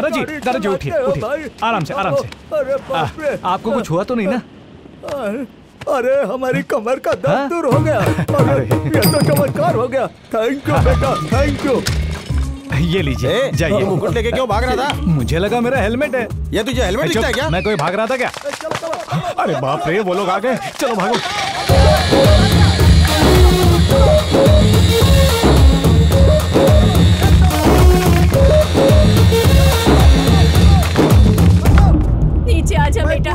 दादाजी उठिए उठिए, आराम से आराम से। अरे बाप रे, आपको कुछ हुआ तो नहीं ना? अरे हमारी कमर का दर्द दूर हो गया। अरे ये तो चमत्कार हो गया। थैंक यू बेटा, थैंक यू। ये लीजिए, जाइए। मुकुट लेके क्यों भाग रहा था? मुझे लगा मेरा हेलमेट है। ये तुझे हेलमेट दिखता है क्या? मैं कोई भाग रहा था क्या? अरे बाप रे, वो लोग आ गए, चलो भागो। नीचे आजा बेटा,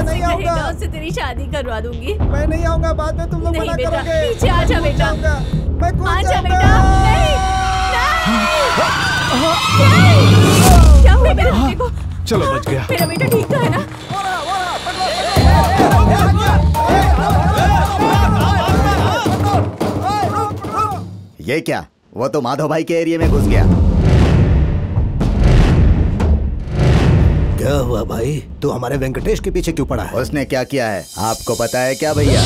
नहीं आऊंगा। उससे तेरी शादी करवा दूंगी। मैं नहीं आऊंगा, बाद में तुम लोग मना करोगे। नीचे आजा बेटा, मैं कूद आजा जाऊंगा। बेटा। क्या हुआ मेरे बेटे को? चलो बच गया। मेरा बेटा ठीक तो है ना? ये क्या? वो तो माधव भाई के एरिया में घुस गया। क्या हुआ भाई? तू हमारे वेंकटेश के पीछे क्यों पड़ा है? उसने क्या किया है आपको पता है क्या भैया?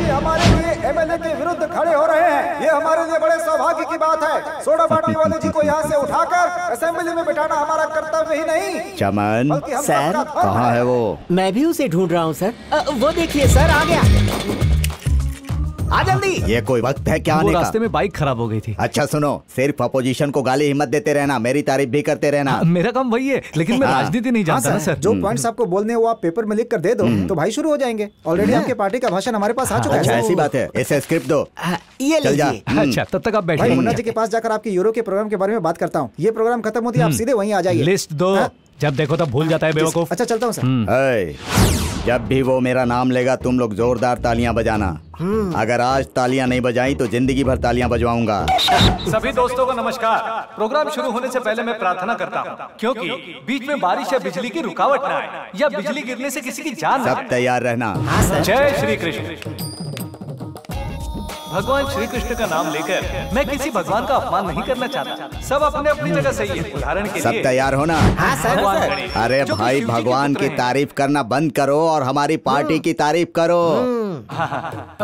हमारे लिए एमएलए के विरुद्ध खड़े हो रहे हैं। ये हमारे लिए बड़े सौभाग्य की बात है। सोडा बाटली वाले जी को यहाँ से उठाकर असेंबली में बिठाना हमारा कर्तव्य ही नहीं। चमन सर कहाँ है वो? मैं भी उसे ढूंढ रहा हूँ सर। वो देखिए सर, आ गया। आ जल्दी। ये कोई वक्त है क्या वो आने का? रास्ते में बाइक खराब हो गई थी। अच्छा सुनो, सिर्फ अपोजिशन को गाली हिम्मत देते रहना, मेरी तारीफ भी करते रहना। मेरा काम वही है, लेकिन मैं राजनीति नहीं जानता ना सर। जो पॉइंट्स आपको बोलने वो आप पेपर में लिख कर दे दो तो भाई शुरू हो जाएंगे। ऑलरेडी आपके पार्टी का भाषण हमारे पास आ चुका है। अच्छा ऐसी बात है, इसे स्क्रिप्ट दो। ये चल जा। लीजिए। अच्छा तब तक आप भाई बैठिए। मुन्ना जी के पास जाकर आपके यूरो के प्रोग्राम के बारे में बात करता हूँ। ये प्रोग्राम खत्म होती है, आप सीधे वहीं आ जाइए। लिस्ट दो। जब देखो तब भूल जाता है बेवकूफ। अच्छा चलता हूँ सर। ऐ, जब भी वो मेरा नाम लेगा तुम लोग जोरदार तालियां बजाना। अगर आज तालियां नहीं बजाई तो जिंदगी भर तालियां बजवाऊंगा। सभी दोस्तों को नमस्कार। प्रोग्राम शुरू होने से पहले मैं प्रार्थना करता हूँ, क्योंकि बीच में बारिश या बिजली की रुकावट ना आए या बिजली गिरने से किसी की जान ना सब तैयार रहना। जय श्री कृष्ण। भगवान श्री कृष्ण का नाम लेकर मैं किसी भगवान का अपमान नहीं करना चाहता। सब अपने अपनी जगह सही है। उदाहरण के लिए सब तैयार होना। भगवान गणेश, अरे जो कि भाई शिव जी के भगवान पुत्र की हैं। तारीफ करना बंद करो और हमारी पार्टी की तारीफ करो।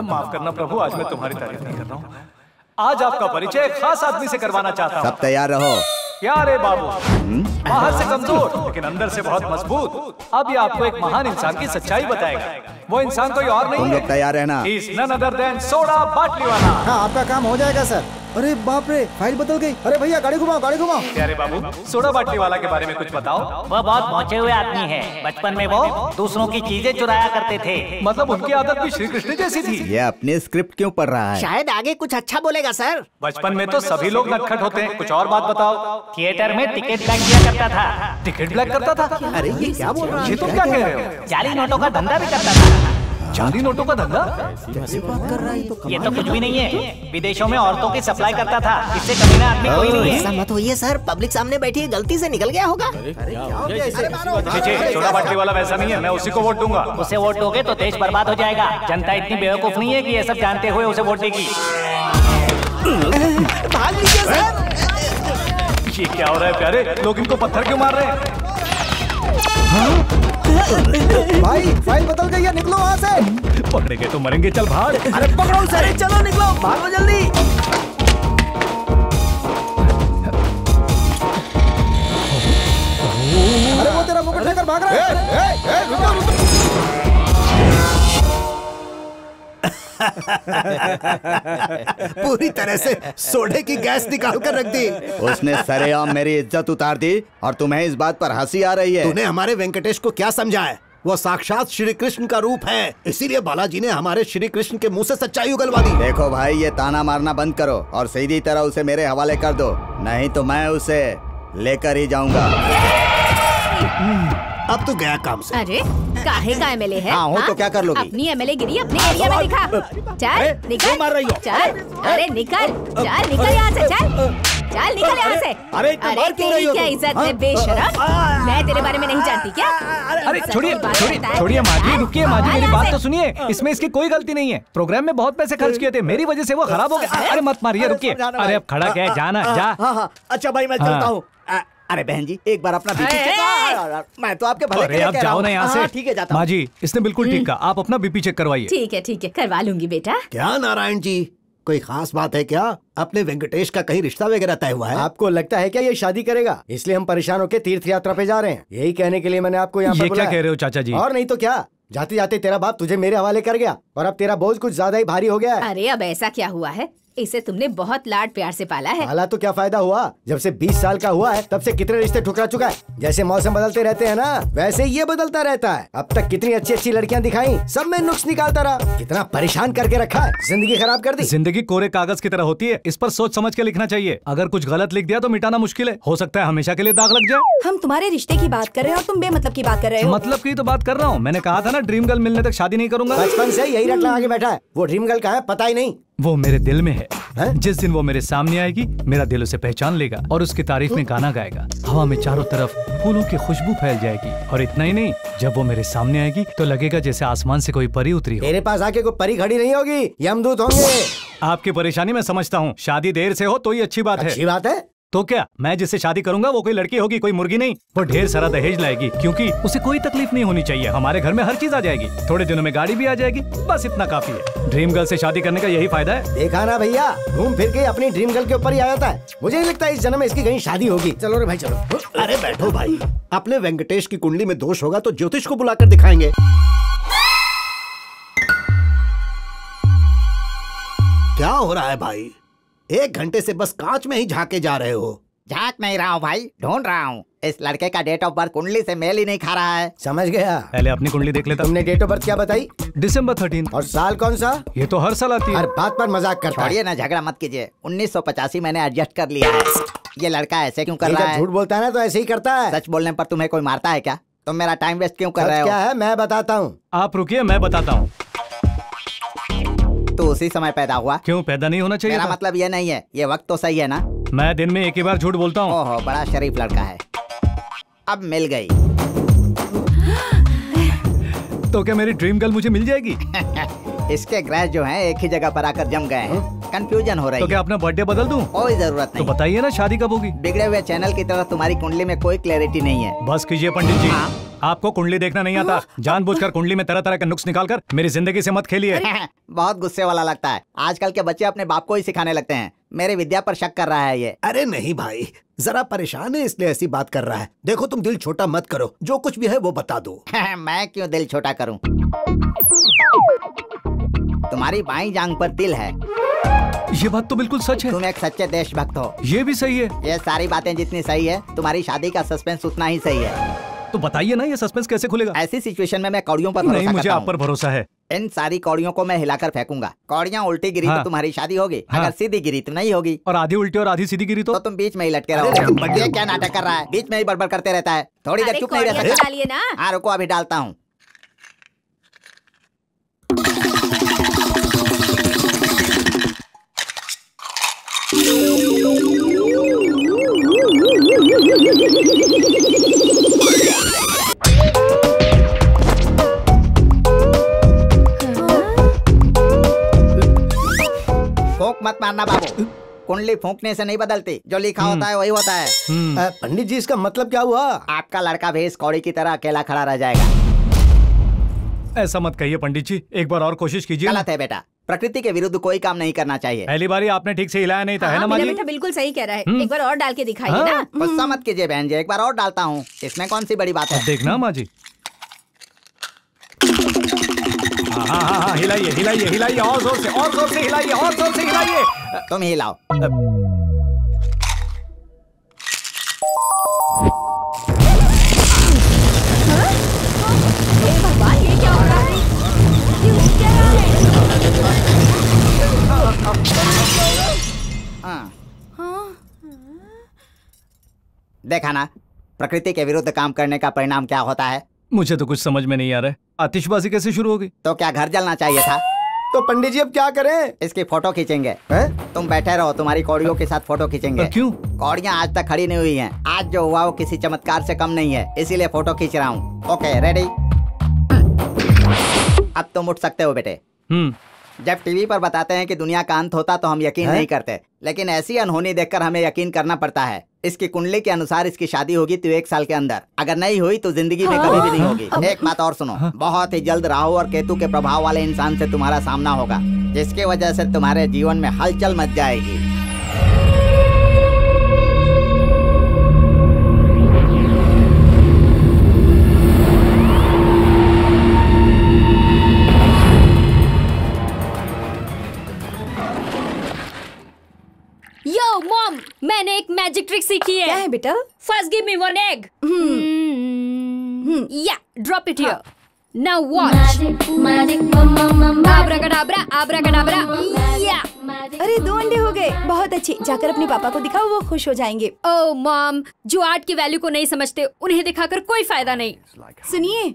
माफ करना प्रभु, आज मैं तुम्हारी तारीफ नहीं कर रहा हूँ। आज आपका परिचय एक खास आदमी से करवाना चाहता हूँ। सब तैयार रहो। प्यारे बाबू, बाहर से कमजोर लेकिन अंदर से बहुत मजबूत। अब ये आपको एक महान इंसान की सच्चाई बताएगा। वो इंसान कोई और नहीं तुम है। लोग तैयार रहना। He's none other than soda बाटली वाला। हाँ आपका काम हो जाएगा सर। अरे बाप रे, फाइल बदल गई। अरे भैया गाड़ी घुमाओ, गाड़ी घुमाओ। प्यारे बाबू, सोडा बाटली वाला के बारे में कुछ बताओ। वह बहुत पहुंचे हुए आदमी है। बचपन में वो दूसरों की चीजें चुराया करते थे। मतलब उनकी आदत भी श्री कृष्ण जैसी थी। ये अपनी स्क्रिप्ट क्यों पढ़ रहा है? शायद आगे कुछ अच्छा बोलेगा सर। बचपन में तो सभी लोग नटखट होते हैं, कुछ और बात बताओ। थिएटर में टिकट ब्लैक किया करता था। टिकट ब्लैक करता था? अरे ये क्या बोल रहा ये है? तुम क्या कह रहे हो? जाली नोटों का धंधा भी करता था। जाली नोटों का धंधा? ये तो कुछ भी नहीं है। विदेशों में औरतों की सप्लाई करता था। इससे कमीना आदमी कोई नहीं ऐसा है। मत होइए सर, पब्लिक सामने बैठी है, गलती से निकल गया होगा। सोडा बाटली वाला वैसा नहीं है, मैं उसी को वोट दूंगा। उसे वोट दोगे तो देश बर्बाद हो जाएगा। जनता इतनी बेवकूफ नहीं है कि ये सब जानते हुए उसे वोट देगी। भाग लीजिए सर। ये क्या हो रहा है प्यारे? लोग इनको पत्थर क्यों मार रहे हैं? भाई फाइल बदल गई है, निकलो वहाँ से। पकड़ेंगे तो मरेंगे, चल भाग। अरे पकड़ो सर, चलो निकलो, भागो जल्दी। अरे वो तेरा मुकुट लेकर भाग रहा है। रुको। पूरी तरह से सोडे की गैस निकाल कर रख दी। उसने सरेआम मेरी इज्जत उतार दी और तुम्हें इस बात पर हंसी आ रही है। तूने हमारे वेंकटेश को क्या समझा है? वो साक्षात श्री कृष्ण का रूप है। इसीलिए बालाजी ने हमारे श्री कृष्ण के मुंह से सच्चाई उगलवा दी। देखो भाई, ये ताना मारना बंद करो और सीधी तरह उसे मेरे हवाले कर दो, नहीं तो मैं उसे लेकर ही जाऊंगा। अब तो गया काम से। अरे काहे का एमएलए है? हाँ, हो तो क्या कर लोगी? अपनी एमएलए गिरी अपने एरिया में दिखा। चल निकल, मार रही हो? चल, अरे निकल, चल निकल यहाँ से, चल निकल यहाँ से। अरे मार क्यों रही तेरी हो क्या तुम? इज्जत है बेशरम? मैं तेरे बारे में नहीं जानती क्या? अरे छोड़िए छोड़िए छोड़िए माँ जी, रुकिए माँ जी, मेरी बात तो सुनिए। इसमें इसकी कोई गलती नहीं है। प्रोग्राम में बहुत पैसे खर्च किए थे, मेरी वजह से वो खराब हो गया। अरे मत मारिए, रुकिए। अरे अब खड़ा क्या है, जाना जा। हाँ, अच्छा भाई मैं चलता हूँ। अरे बहन जी, एक बार अपना बीपी चेक। मैं तो आपके भले के अरे लिए आप कह रहा जाओ हूँ। ना यहाँ हाँ, से। ठीक है, जाता हूँ। माँ जी, इसने बिल्कुल ठीक कहा, आप अपना बीपी चेक करवाइए। ठीक है करवा लूंगी बेटा। क्या नारायण जी, कोई खास बात है क्या? अपने वेंकटेश का कहीं रिश्ता वगैरह तय हुआ है? आपको लगता है क्या ये शादी करेगा? इसलिए हम परेशान होकर तीर्थ यात्रा पे जा रहे हैं। यही कहने के लिए मैंने आपको यहाँ पर क्या कह रहे हो चाचा जी? और नहीं तो क्या, जाते जाते तेरा बाप तुझे मेरे हवाले कर गया और अब तेरा बोझ कुछ ज्यादा ही भारी हो गया है। अरे अब ऐसा क्या हुआ है? इसे तुमने बहुत लाड प्यार से पाला है। पाला तो क्या फायदा हुआ? जब से 20 साल का हुआ है तब से कितने रिश्ते ठुकरा चुका है। जैसे मौसम बदलते रहते हैं ना, वैसे ये बदलता रहता है। अब तक कितनी अच्छी अच्छी लड़कियां दिखाई, सब में नुक्स निकालता रहा। कितना परेशान करके रखा है, जिंदगी खराब कर दी। जिंदगी कोरे कागज की तरह होती है, इस पर सोच समझ के लिखना चाहिए। अगर कुछ गलत लिख दिया तो मिटाना मुश्किल है, हो सकता है हमेशा के लिए दाग लग जाए। हम तुम्हारे रिश्ते की बात कर रहे हैं और तुम बेमतलब की बात कर रहे हो। मतलब की तो बात कर रहा हूँ, मैंने कहा था ना ड्रीम गर्ल मिलने तक शादी नहीं करूंगा। बचपन से यही रटना आगे बैठा है। वो ड्रीम गर्ल कहाँ है पता ही नहीं। वो मेरे दिल में है। जिस दिन वो मेरे सामने आएगी मेरा दिल उसे पहचान लेगा और उसकी तारीफ में गाना गाएगा। हवा में चारों तरफ फूलों की खुशबू फैल जाएगी। और इतना ही नहीं, जब वो मेरे सामने आएगी तो लगेगा जैसे आसमान से कोई परी उतरी हो। तेरे पास आके कोई परी खड़ी नहीं होगी, यमदूत होंगे। आपकी परेशानी मैं समझता हूँ, शादी देर से हो तो ही अच्छी बात है। अच्छी बात है तो क्या मैं जिससे शादी करूंगा वो कोई लड़की होगी, कोई मुर्गी नहीं। वो ढेर सारा दहेज लाएगी क्योंकि उसे कोई तकलीफ नहीं होनी चाहिए। हमारे घर में हर चीज आ जाएगी, थोड़े दिनों में गाड़ी भी आ जाएगी, बस इतना काफी है। ड्रीम गर्ल से शादी करने का यही फायदा है। देखा ना भैया, घूम फिर के अपनी ड्रीम गर्ल के ऊपर ही आ जाता है। मुझे नहीं लगता इस जन्म में इसकी कहीं शादी होगी। चलो रे भाई चलो। अरे बैठो भाई, अपने वेंकटेश की कुंडली में दोष होगा तो ज्योतिष को बुलाकर दिखाएंगे। क्या हो रहा है भाई? 1 घंटे से बस कांच में ही झांके जा रहे हो। झांक नहीं रहा हूँ भाई, ढूंढ रहा हूँ। इस लड़के का डेट ऑफ बर्थ कुंडली से मेल ही नहीं खा रहा है। समझ गया। पहले अपनी कुंडली देख लेता। तुमने डेट ऑफ बर्थ क्या बताई? December 13। और साल कौन सा? ये तो हर साल आती है। हर बात पर मजाक करता है। छोड़िए ना, झगड़ा मत कीजिए। 1985 मैंने एडजस्ट कर लिया है। ये लड़का ऐसे क्यों कर रहा है? झूठ बोलता है ना तो ऐसे ही करता है। सच बोलने पर तुम्हें कोई मारता है क्या? तुम मेरा टाइम वेस्ट क्यों कर रहे हो? क्या है मैं बताता हूँ। आप रुकिए, मैं बताता हूँ। तू उसी समय पैदा हुआ? क्यों पैदा नहीं होना चाहिए? मेरा मतलब ये नहीं है, ये वक्त तो सही है ना? मैं दिन में 1 ही बार झूठ बोलता हूँ। ओहो, बड़ा शरीफ लड़का है। अब मिल गई। तो क्या मेरी ड्रीम गर्ल मुझे मिल जाएगी? इसके ग्रह जो हैं एक ही जगह पर आकर जम गए हैं। कंफ्यूजन हो रही है। तो क्या अपना बर्थडे बदल दूं? कोई जरूरत नहीं। तो बताइए ना शादी कब होगी? बिगड़े हुए चैनल की तरह तुम्हारी कुंडली में कोई क्लैरिटी नहीं है। बस कीजिए पंडित जी। आपको कुंडली देखना नहीं आता। जानबूझकर कुंडली में तरह तरह के नुक्स निकालकर मेरी जिंदगी से मत खेलिए। बहुत गुस्से वाला लगता है। आजकल के बच्चे अपने बाप को ही सिखाने लगते हैं। मेरी विद्या पर शक कर रहा है ये। अरे नहीं भाई, जरा परेशान है इसलिए ऐसी बात कर रहा है। देखो तुम दिल छोटा मत करो, जो कुछ भी है वो बता दो। मैं क्यों दिल छोटा करूं? तुम्हारी बाईं जांघ पर तिल है। ये बात तो बिल्कुल सच है। तुम एक सच्चे देशभक्त हो। ये भी सही है। ये सारी बातें जितनी सही है, तुम्हारी शादी का सस्पेंस उतना ही सही है। तो बताइए ना ये सस्पेंस कैसे खुलेगा? ऐसी सिचुएशन में मैं कौड़ियों पर भरोसा नहीं, मुझे करता आप पर भरोसा है। इन सारी कौड़ियों को मैं हिलाकर फेंकूंगा। कौड़ियां उल्टी गिरी हाँ। तो तुम्हारी शादी होगी। हाँ। अगर सीधी गिरी तो नहीं होगी। और आधी उल्टी और आधी सीधी गिरी तो तुम बीच में ही लटके रहोगे। ये क्या नाटक कर रहा है? बीच में ही बड़बड़ करते रहता है। थोड़ी देर चुप नहीं रह सकता? डालिए ना। हाँ रुको, अभी डालता हूँ। फूंक मत मारना बाबू, कुंडली फूंकने से नहीं बदलती। जो लिखा होता है वही होता है। पंडित जी इसका मतलब क्या हुआ? आपका लड़का भी इस कौड़ी की तरह अकेला खड़ा रह जाएगा। ऐसा मत कहिए पंडित जी, एक बार और कोशिश कीजिए। गलत है बेटा, प्रकृति के विरुद्ध कोई काम नहीं करना चाहिए। पहली बारी आपने ठीक से हिलाया नहीं था, है ना माँ जी? बेटा बिल्कुल सही कह रहा है। एक बार और डाल के दिखाइए ना। गुस्सा मत कीजिए बहन जी, एक बार और डालता हूँ। इसमें कौन सी बड़ी बात है? देखना माँ जी। हाँ हाँ हाँ, हिलाइए हिलाइए हिलाइए, और जोर से हिलाइए, और जोर से हिलाइए। तुम हिलाओ। भगवान, ये क्या हो रहा है? ये उठ क्या रहा है? देखा ना, प्रकृति के विरुद्ध काम करने का परिणाम क्या होता है? मुझे तो कुछ समझ में नहीं आ रहा है। आतिशबाजी कैसे शुरू हो गई? तो क्या घर जलना चाहिए था? तो पंडित जी अब क्या करें? इसकी फोटो खींचेंगे। हैं? तुम बैठे रहो, तुम्हारी कौड़ियों के साथ फोटो खींचेंगे। क्यों? कौड़ियां आज तक खड़ी नहीं हुई हैं। आज जो हुआ वो किसी चमत्कार से कम नहीं है, इसीलिए फोटो खींच रहा हूँ। Okay ready? अब तुम उठ सकते हो बेटे। जब टीवी पर बताते हैं कि दुनिया का अंत होता तो हम यकीन नहीं करते, लेकिन ऐसी अनहोनी देखकर हमें यकीन करना पड़ता है। इसकी कुंडली के अनुसार इसकी शादी होगी तो 1 साल के अंदर, अगर नहीं हुई तो जिंदगी में कभी भी नहीं होगी। एक बात और सुनो, बहुत ही जल्द राहु और केतु के प्रभाव वाले इंसान से तुम्हारा सामना होगा, जिसकी वजह से तुम्हारे जीवन में हलचल मच जाएगी। यो मॉम, मैंने एक मैजिक ट्रिक सीखी है। क्या है बेटा? First give me 1 egg. या drop it here. Now watch. Abracadabra abracadabra. या अरे 2 अंडे हो गए, बहुत अच्छे। जाकर अपने पापा को दिखाओ, वो खुश हो जाएंगे। ओह मॉम, जो आर्ट की वैल्यू को नहीं समझते उन्हें दिखाकर कोई फायदा नहीं। सुनिए,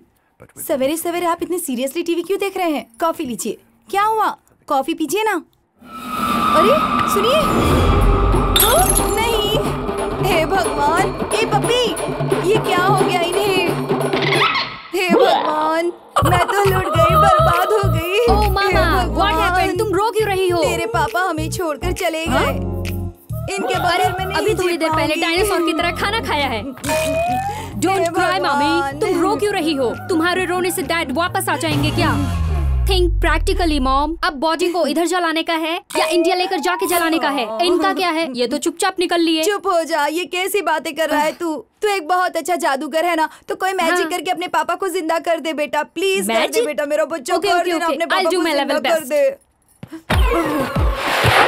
सवेरे सवेरे आप इतने सीरियसली टीवी क्यों देख रहे हैं? कॉफी लीजिए। क्या हुआ? कॉफी पीजिए ना। अरे सुनिए, नहीं, हे भगवान, हे पप्पी, ये क्या हो गया इन्हें? हे भगवान, मैं तो लुट गई, बर्बाद हो गई। ओह मामा, व्हाट हैपेंड? तुम रो क्यों रही हो? मेरे पापा हमें छोड़कर चले गए। इनके बारे में अभी थोड़ी देर पहले डायनासोर की तरह खाना खाया है। डोंट क्राई मामी, तुम रो क्यों रही हो? तुम्हारे रोने से डैड वापस आ जाएंगे क्या? Think practically mom. अब बॉडी को इधर जलाने का है या इंडिया लेकर जाके जलाने का है? इनका क्या है? ये तो चुपचाप निकल लिए। चुप हो जा, ये कैसी बातें कर रहा है तू? तू एक बहुत अच्छा जादूगर है ना, तो कोई मैजिक करके अपने पापा को जिंदा कर दे बेटा, प्लीज कर दे बेटा, मेरा बच्चा कर देना, अपने पापा को जिंदा कर दे।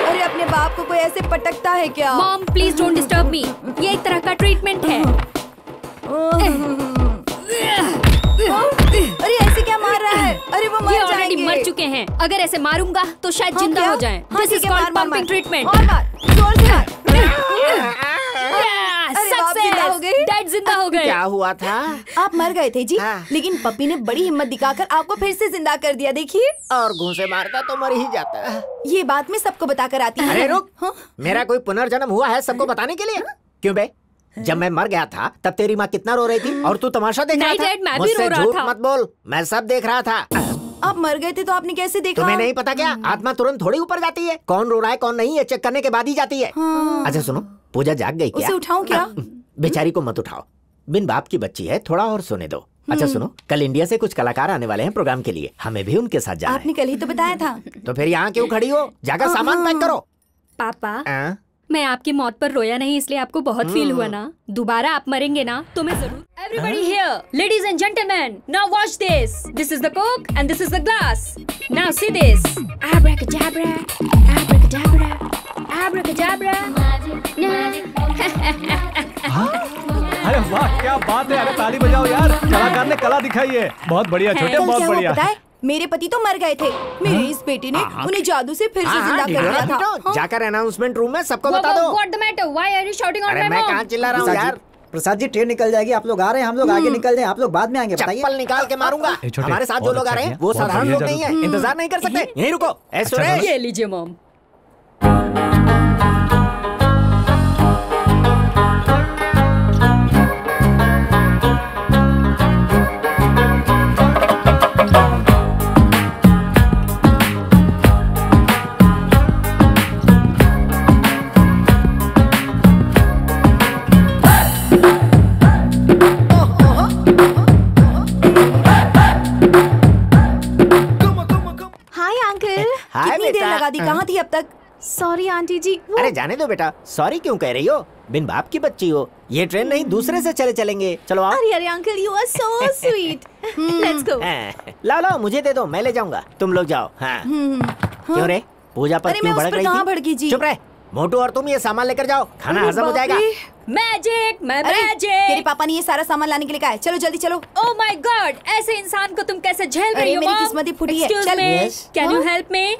अरे अपने बाप को कोई ऐसे पटकता है क्या? Mom please don't disturb me, ये एक तरह का ट्रीटमेंट है। अरे ऐसे क्या मार रहा है? अरे वो मर जाएंगे। मर चुके हैं, अगर ऐसे मारूंगा तो शायद जिंदा हो जाएं। This is called pumping treatment. और मार, जोर से मार। डैड जिंदा हो गए। क्या हुआ था? आप मर गए थे जी, लेकिन पप्पी ने बड़ी हिम्मत दिखाकर आपको फिर से जिंदा कर दिया। देखिए, और घूंसे मारता तो मर ही जाता। ये बात मैं सबको बताकर आती हूँ। अरे रुक, मेरा कोई पुनर्जन्म हुआ है सबको बताने के लिए? क्यों बे? जब मैं मर गया था तब तेरी माँ कितना रो रही थी और तू तमाशा देख रहा था। मुझसे झूठ मत बोल, मैं सब देख रहा था। आप मर गए थे तो आपने कैसे देखा? तुम्हें नहीं पता क्या? आत्मा तुरंत थोड़ी ऊपर जाती है, कौन रो रहा है कौन नहीं है चेक करने के बाद ही जाती है। अच्छा सुनो, पूजा जाग गई क्या? उसे उठाऊं क्या? बेचारी को मत उठाओ, बिन बाप की बच्ची है, थोड़ा और सोने दो। अच्छा सुनो, कल इंडिया से कुछ कलाकार आने वाले हैं प्रोग्राम के लिए, हमें भी उनके साथ जाना है। आपने कल ही तो बताया था। तो फिर यहाँ क्यों खड़ी हो? जाकर सामान पैक करो। पापा, मैं आपकी मौत पर रोया नहीं इसलिए आपको बहुत फील हुआ ना? दोबारा आप मरेंगे ना तो मैं जरूर। Everybody here, ladies and gentlemen, now watch this. This is the coke and this is the glass. Now see this. Abracadabra, abracadabra, abracadabra. अरे वाह, क्या बात है! अरे ताली बजाओ यार, कलाकार ने कला दिखाई है। बहुत बढ़िया छोटे, बहुत बढ़िया। मेरे पति तो मर गए थे, मेरी इस बेटी ने उन्हें जादू से फिर से जिंदा कर दिया था। जाकर अनाउंसमेंट रूम में सबको बता दो। What the matter? Why are you shouting on my mom? मैं कहाँ चिल्ला रहा हूँ यार? प्रसाद जी, ट्रेन निकल जाएगी, आप लोग आ रहे हैं, हम लोग आगे निकल जाए, आप लोग बाद में आएंगे। बताइए। चप्पल निकाल के मारूंगा। हमारे साथ जो लोग आ रहे हैं वो साधारण लोग नहीं है, इंतजार नहीं कर सकते। यहीं रुको। सुरेश, ये लीजिए मॉम। कितनी देर लगा दी? कहाँ थी अब तक? सॉरी आंटी जी। अरे जाने दो बेटा, सॉरी क्यों कह रही हो? बिन बाप की बच्ची हो, ये ट्रेन नहीं दूसरे से चलेंगे। चलो आओ। अरे uncle, you are so sweet. Let's go. लाओ मुझे दे दो, मैं ले जाऊंगा, तुम लोग जाओ। क्यों रे, पूजा पर क्यों भड़क रही थी? चुप रहे, मोटू और तुम ये सामान लेकर जाओ, खाना हजम हो जाएगा। Magic, magic. तेरे पापा ने ये सारा सामान लाने के लिए कहा है, चलो जल्दी चलो। ओह माय गॉड, ऐसे इंसान को तुम कैसे झेल रही हो? मेरी किस्मत ही फूटी है। Can you help me?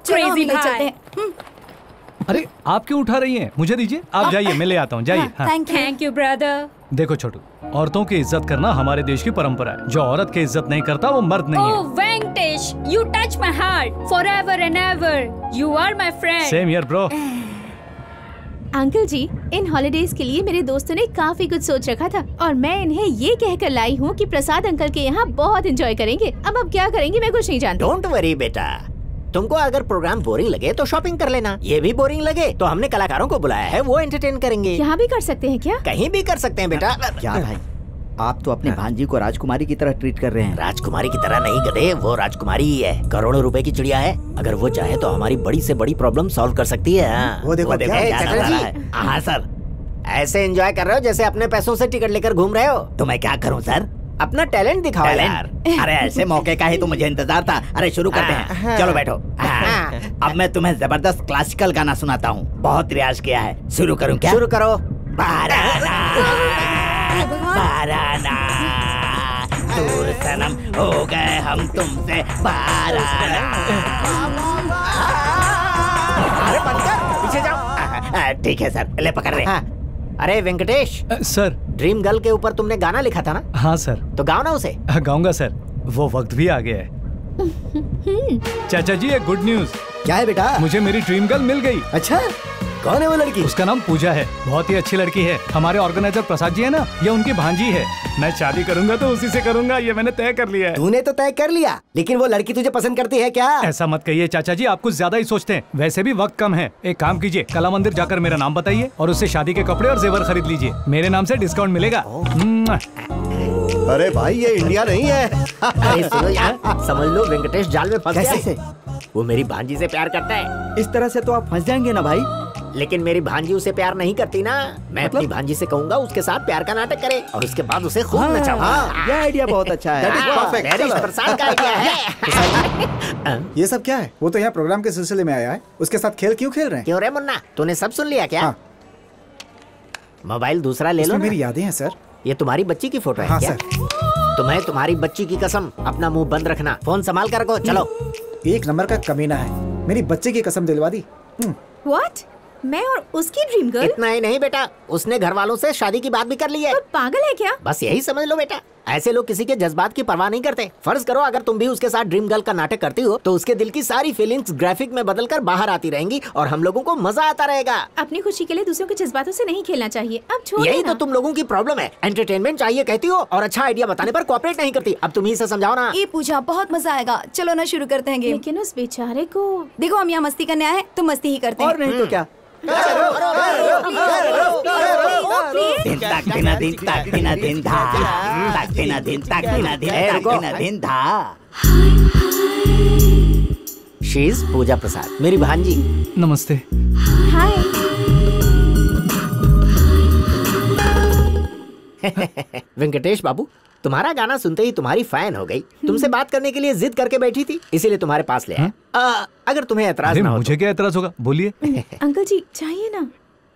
Crazy भाई। अरे आप क्यों उठा रही हैं? मुझे दीजिए, आप जाइए, मैं ले आता हूँ, जाइए। Thank you brother. देखो छोटू, औरतों की इज्जत करना हमारे देश की परंपरा है। जो औरत की इज्जत नहीं करता वो मर्द नहीं है। Oh Venkatesh, you touch my heart forever and ever. You are my friend. Same here bro. Uncle ji, इन हॉलिडेज के लिए मेरे दोस्तों ने काफी कुछ सोच रखा था और मैं इन्हें ये कहकर लाई हूँ कि प्रसाद अंकल के यहाँ बहुत एंजॉय करेंगे। अब क्या करेंगे मैं कुछ नहीं जानती। डोंट वरी बेटा, तुमको अगर प्रोग्राम बोरिंग लगे तो शॉपिंग कर लेना, ये भी बोरिंग लगे तो हमने कलाकारों को बुलाया है, वो एंटरटेन करेंगे। यहाँ भी कर सकते हैं क्या? कहीं भी कर सकते हैं बेटा। क्या भाई, आप तो अपने भांजी को राजकुमारी की तरह ट्रीट कर रहे हैं। राजकुमारी की तरह नहीं गधे, वो राजकुमारी ही है, करोड़ों रुपए की चिड़िया है। अगर वो चाहे तो हमारी बड़ी से बड़ी प्रॉब्लम सॉल्व कर सकती है। वो देखो हाँ सर, ऐसे एंजॉय कर रहे हो जैसे अपने पैसों से टिकट लेकर घूम रहे हो। तो मैं क्या करूँ सर? अपना टैलेंट दिखाओ यार। अरे ऐसे मौके का ही तो मुझे इंतजार था। अरे शुरू करते हैं, चलो बैठो। अब मैं तुम्हें जबरदस्त क्लासिकल गाना सुनाता हूँ, बहुत रियाज किया है। शुरू करूँ क्या? शुरू करो। बाराना दूर सनम हो गए हम तुमसे बाराना। अरे बंद कर, पीछे जाओ। ठीक है सर, ले पकड़ रहे। अरे वेंकटेश सर, ड्रीम गर्ल के ऊपर तुमने गाना लिखा था ना? हाँ सर। तो गाओ ना उसे। गाऊंगा सर, वो वक्त भी आ गया है। चाचा जी, एक गुड न्यूज। क्या है बेटा? मुझे मेरी ड्रीम गर्ल मिल गई। अच्छा, कौन है वो लड़की? उसका नाम पूजा है, बहुत ही अच्छी लड़की है। हमारे ऑर्गेनाइजर प्रसाद जी है ना, ये उनकी भांजी है। मैं शादी करूंगा तो उसी से करूंगा, ये मैंने तय कर लिया है। तूने तो तय कर लिया, लेकिन वो लड़की तुझे पसंद करती है क्या? ऐसा मत कहिए चाचा जी, आप कुछ ज्यादा ही सोचते हैं। वैसे भी वक्त कम है, एक काम कीजिए, कला मंदिर जाकर मेरा नाम बताइए और उससे शादी के कपड़े और जेवर खरीद लीजिए। मेरे नाम से डिस्काउंट मिलेगा। अरे भाई, ये इंडिया नहीं है। अरे सुनो यार, समझ लो वेंकटेश जाल में फंस गया है। वो मेरी भांजी से प्यार करता है। इस तरह से तो आप फंस जाएंगे ना भाई। लेकिन मेरी भांजी उसे प्यार नहीं करती ना। मैं अपनी भांजी से कहूंगा उसके साथ प्यार का नाटक करे और उसके बाद उसे खूब नचाऊंगा। ये आइडिया बहुत अच्छा है। प्रसाद का आइडिया है। ये सब क्या है? वो तो यहाँ प्रोग्राम के सिलसिले में आया है, उसके साथ खेल क्यों खेल रहे हैं? क्यों रे मुन्ना, तूने सब सुन लिया क्या? मोबाइल दूसरा ले लो ना। मेरी यादें हैं सर। ये तुम्हारी बच्ची की फोटो है? हाँ क्या? सर। तुम्हें तुम्हारी बच्ची की कसम, अपना मुंह बंद रखना, फोन संभाल कर रखो। चलो। एक नंबर का कमीना है, मेरी बच्चे की कसम दिलवा दी। What? मैं और उसकी ड्रीम गर्ल? इतना ही नहीं बेटा, उसने घर वालों से शादी की बात भी कर ली है। पागल है क्या? बस यही समझ लो बेटा, ऐसे लोग किसी के जज्बात की परवाह नहीं करते। फर्ज करो अगर तुम भी उसके साथ ड्रीम गर्ल का नाटक करती हो तो उसके दिल की सारी फीलिंग्स ग्राफिक में बदलकर बाहर आती रहेंगी और हम लोगों को मजा आता रहेगा। अपनी खुशी के लिए दूसरों के जज्बातों से नहीं खेलना चाहिए। अब छोड़ यही तो तुम लोगों की प्रॉब्लम है, एंटरटेनमेंट चाहिए कहती हो और अच्छा आइडिया बताने पर कोऑपरेट नहीं करती। अब तुम ही से समझाओ ना। ये पूछा, बहुत मजा आएगा। चलो ना शुरू करते हैं गेम। लेकिन उस बेचारे को देखो, हम यहाँ मस्ती करने आए हैं तो मस्ती ही करते हैं। और नहीं तो क्या? शी इज पूजा प्रसाद, मेरी भांजी। नमस्ते। हाय। वेंकटेश बाबू, तुम्हारा गाना सुनते ही तुम्हारी फैन हो गई। तुमसे बात करने के लिए जिद करके बैठी थी, इसीलिए तुम्हारे पास ले आया। अगर तुम्हें एतराज ना हो। मुझे क्या एतराज होगा, बोलिए। अंकल जी चाहिए ना।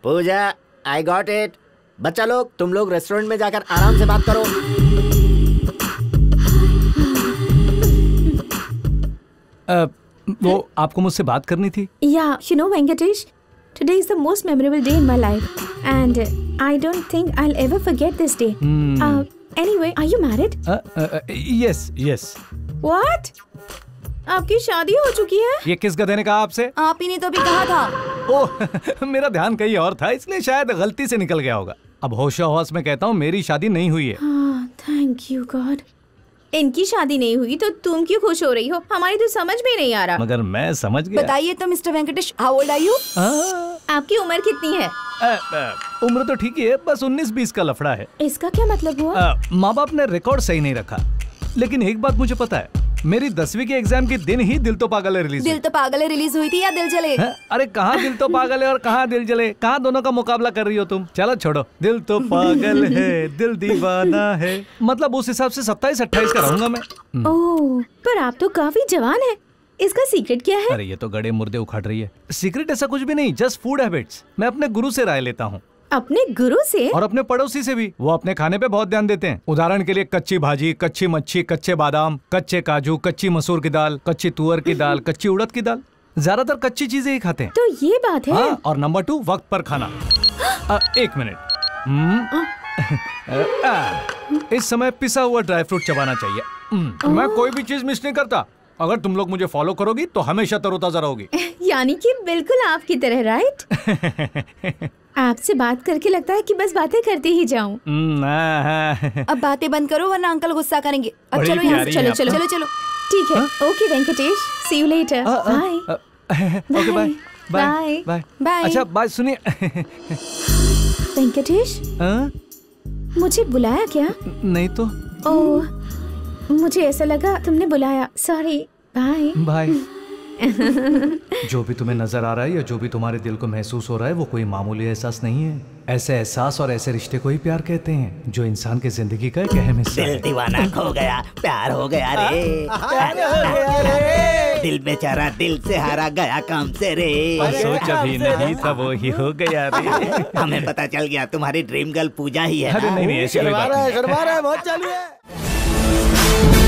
पूजा, आई गॉट इट। बच्चा लोग, तुम लोग रेस्टोरेंट में जाकर आराम से बात करो। वो आपको मुझसे बात करनी थी। Yeah, you know Venkatesh, today is the most memorable day in my life, and I don't think I'll ever forget this day. Anyway, are you married? Yes, yes. What? आपकी शादी हो चुकी है? ये किस गधे ने कहा आपसे? आप ही ने तो अभी कहा था। ओह, मेरा ध्यान कहीं और था, इसलिए शायद गलती से निकल गया होगा। अब होश में कहता हूँ, मेरी शादी नहीं हुई है। Thank you God. इनकी शादी नहीं हुई तो तुम क्यों खुश हो रही हो? हमारी तो समझ में नहीं आ रहा। मगर मैं समझ गया। बताइए तो mister Venkatesh, how old are you? आपकी उम्र कितनी है? उम्र तो ठीक ही है, बस 19-20 का लफड़ा है। इसका क्या मतलब हुआ? माँ बाप ने रिकॉर्ड सही नहीं रखा, लेकिन एक बात मुझे पता है, मेरी 10वीं के एग्जाम के दिन ही दिल तो पागल है रिलीज। दिल तो पागल है रिलीज हुई थी या दिल जले? अरे कहाँ दिल तो पागल है और कहाँ दिल जले, कहाँ दोनों का मुकाबला कर रही हो तुम? चलो छोड़ो, दिल तो पागल है दिल दीवाना है, मतलब उस हिसाब से 27-28 का रहूंगा मैं। ओह, पर आप तो काफी जवान है। इसका सीक्रेट क्या है? अरे ये तो गड़े मुर्दे उखाड़ रही है। सीक्रेट ऐसा कुछ भी नहीं, जस्ट फूड हैबिट्स। मैं अपने गुरु से राय लेता हूँ। अपने गुरु से? और अपने पड़ोसी से भी। वो अपने खाने पे बहुत ध्यान देते हैं। उदाहरण के लिए कच्ची भाजी, कच्ची मच्छी, कच्चे बादाम, कच्चे काजू, कच्ची मसूर की दाल, कच्ची तुअर की दाल, कच्ची उड़द की दाल, ज्यादातर कच्ची चीजें ही खाते हैं। तो ये बात है। हाँ, और नंबर 2, वक्त पर खाना। 1 मिनट। इस समय पिसा हुआ ड्राई फ्रूट चबाना चाहिए। मैं कोई भी चीज मिस नहीं करता। अगर तुम लोग मुझे फॉलो करोगी तो हमेशा तरोताजा रहोगी। यानी कि बिल्कुल आपकी तरह, राइट? आपसे बात करके लगता है कि बस बातें करते ही जाऊं। अब बातें बंद करो वरना अंकल गुस्सा करेंगे। अब चलो यहाँ से, चलो चलो चलो चलो। ठीक है, okay Venkatesh, See you later. Bye. Okay bye Bye. Bye Bye. अच्छा बाय सुनिए वेंकटेश, मुझे बुलाया क्या? नहीं तो ओह, मुझे ऐसा लगा तुमने बुलाया। सॉरी। Bye bye. जो भी तुम्हें नजर आ रहा है या जो भी तुम्हारे दिल को महसूस हो रहा है वो कोई मामूली एहसास नहीं है। ऐसे एहसास और ऐसे रिश्ते को ही प्यार कहते हैं जो इंसान की जिंदगी का एक अहम हिस्सा है। दिल दीवाना खो गया, प्यार हो गया रे, दिल बेचारा दिल से हारा गया काम से रे। सोच अभी नहीं था वो ही हो गया रे। हमें पता चल गया तुम्हारी ड्रीम गर्ल पूजा ही है। अरे नहीं ऐसी कोई बात नहीं। शर्मा रहा है, बहुत चालू है।